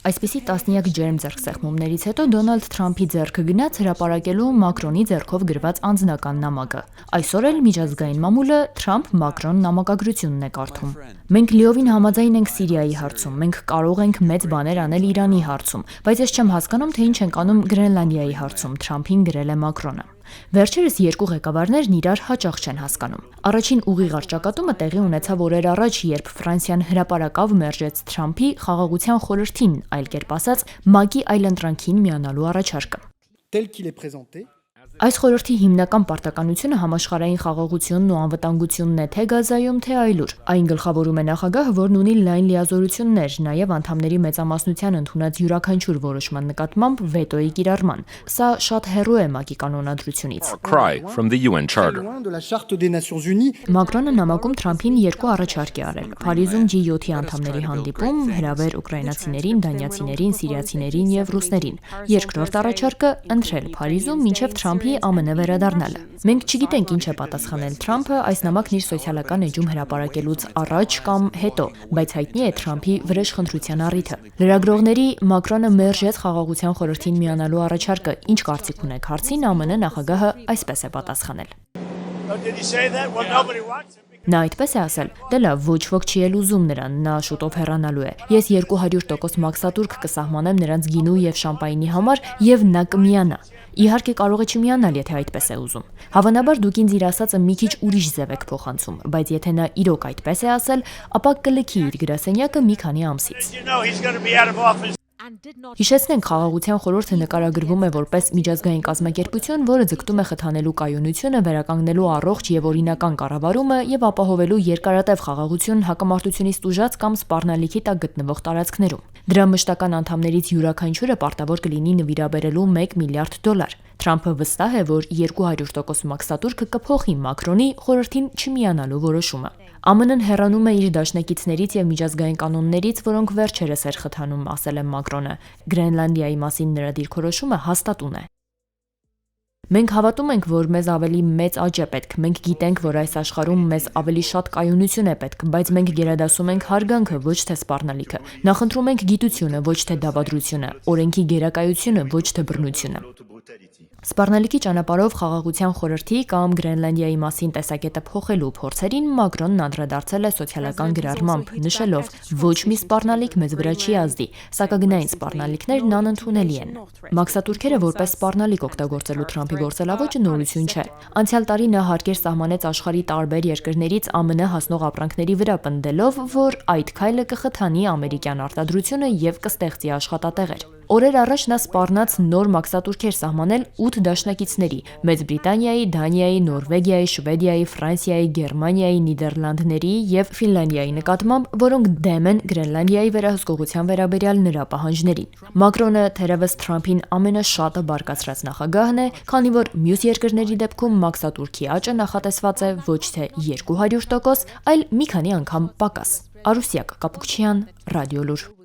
Այսպիսի տասնյակ ջերմ ձեռքսեղմումներից հետո Դոնալդ Թրամփի ձեռքը գնաց հրապարակելու Մակրոնի ձեռքով գրված անձնական նամակը։ Այսօր էլ միջազգային մամուլը Թրամփ-Մակրոն նամակագրությունն է կարդում։ Մենք լիովին համաձայն ենք Սիրիայի հարցում, մենք կարող ենք մեծ բաներ անել Իրանի հարցում, բայց ես չեմ հասկանում, թե ինչ ենք անում Գրենլանդիայի հարցում, Թրամփին գրել է Մակրոնը։ Վերջերս երկու ղեկավարներն իրար հաճախ չեն հասկանում։ Առաջին ուղիղ առճակատումը տեղի ունեցավ օրեր առաջ, երբ Ֆրանսիան հրապարակավ մերժեց Թրամփի խաղաղության խորհրդին, այլ կերպ ասած, ՄԱԿ-ի այլընտրանքին միանալու առաջարկը։ Այս խորհրդի հիմնական պարտականությունը համաշխարհային խաղաղությունն ու անվտանգությունն է թե Գազայում, թե այլուր։ Այն գլխավորում է նախագահը, որն ունի լայն լիազորություններ, նաև անդամների մեծամասնության ընդունած յուրաքանչյուր որոշման նկատմամբ վետոյի կիրառման։ Սա շատ հեռու է ՄԱԿ-ի կանոնադրությունից։ Մակրոնը նամակում Թրամփին երկու առաջարկ է արել։ Փարիզում G7-ի անդամների հանդիպում, հրավեր ուկրաինացիներին, դանիացիներին, սիրիացիներին եւ ռուսներին։ Երկրորդ առաջարկը՝ ընտրել Փարիզում մինչեւ Թրամփի ԱՄՆ վերադառնալը։ Մենք չգիտենք ինչ է պատասխանել Թրամփը այս նամակն իր սոցիալական էջում հրապարակելուց առաջ կամ հետո, բայց հայտնի է Թրամփի վրեժխնդրության առիթը։ Լրագրողների Մակրոնը մերժեց խաղաղության խորհրդին միանալու առաջարկը, ինչ կարծիք ունեք հարցին, ԱՄՆ նախագահը այսպես է պատասխանել։ Նա այդպես է ասել, դե լավ, ոչ ոք չի էլ ուզում նրան, նա շուտով հեռանալու է։ Ես 200% մաքսատուրք կսահմանեմ նրանց գինու եւ շամպայնի համար եւ նա կմիանա։ Իհարկե կարող է չմիանալ, եթե այդպես է ուզում։ Հավանաբար դուք ինձ իր ասածը մի քիչ ուրիշ ձև եք փոխանցում, բայց եթե նա իրոք այդպես է ասել, ապա կլքի իր գրասենյակը մի քանի ամսից։ Հիշեցնենք, խաղաղության խորհուրդը նկարագրվում է որպես միջազգային կազմակերպություն, որը ձգտում է խթանելու կայունությունը, վերականգնելու առողջ եւ օրինական կառավարումը եւ ապահովելու երկարատև խաղաղություն հակամարտությունից տուժած կամ սպառնալիքի տակ գտնվող տարածքներում։ Դրա մշտական անդամներից յուրաքանչյուրը պարտավոր կլինի նվիրաբերելու $1 միլիարդ։ Թրամփը վստահ է, որ 200% մաքսատուրքը կփոխի Մակրոնի խորհրդին չմիանալու որոշումը։ ԱՄՆ-ն հեռանում է իր դաշնակիցներից եւ միջազգային կանոններից, որոնք վերջերս էր խթանում, ասել է Մակրոնը։ Գրենլանդիայի մասին նրա դիրքորոշումը հաստատուն է։ Մենք հավատում ենք, որ մեզ ավելի մեծ աճ է պետք, մենք գիտենք, որ այս աշխարհում մեզ ավելի շատ կայունություն է պետք, բայց մենք գերադասում ենք հարգանքը, ոչ թե սպառնալիքը։ Նախընտրում ենք գիտությունը, ոչ թե դավադրությունը, օրենքի գերակայությունը, ոչ թե բռնությունը։ Սպառնալիքի ճանապարհով խաղաղության խորհրդի կամ Գրենլանդիայի մասին տեսակետը փոխելու փորձերին Մակրոնն անդրադարձել է սոցիալական գրառմամբ, նշելով. ոչ մի սպառնալիք մեզ վրա չի ազդի, սակագնային սպառնալիքներն անընդունելի են։ Մաքսատուրքերը որպես սպառնալիք օգտագործելու Թրամփի գործելավոճը նորություն չէ։ Անցյալ տարի նա հարկեր սահմանեց աշխարհի տարբեր երկրներից ԱՄՆ հասնող ապրանքների վրա, պնդելով, որ այդ քայլը կխթանի ամերիկյան արտադրությունը եւ կստեղծի աշխատատեղեր։ Օրեր առաջ նա սպառնաց նոր մաքսատուրքեր սահմանել 8 դաշնակիցների՝ Մեծ Բրիտանիայի, Դանիայի, Նորվեգիայի, Շվեդիայի, Ֆրանսիայի, Գերմանիայի, Նիդերլանդների եւ Ֆինլանդիայի նկատմամբ, որոնք դեմ են Գրենլանդիայի վերահսկողության վերաբերյալ նրա պահանջներին։ Մակրոնը թերևս Թրամփին ամենաշատը բարկացրած նախագահն է, քանի որ մյուս երկրների դեպքում մաքսատուրքի աճը նախատեսված է ոչ թե 200%, այլ մի քանի անգամ պակաս։ Արուսյակ Կապուկչյան, Ռադիոլուր։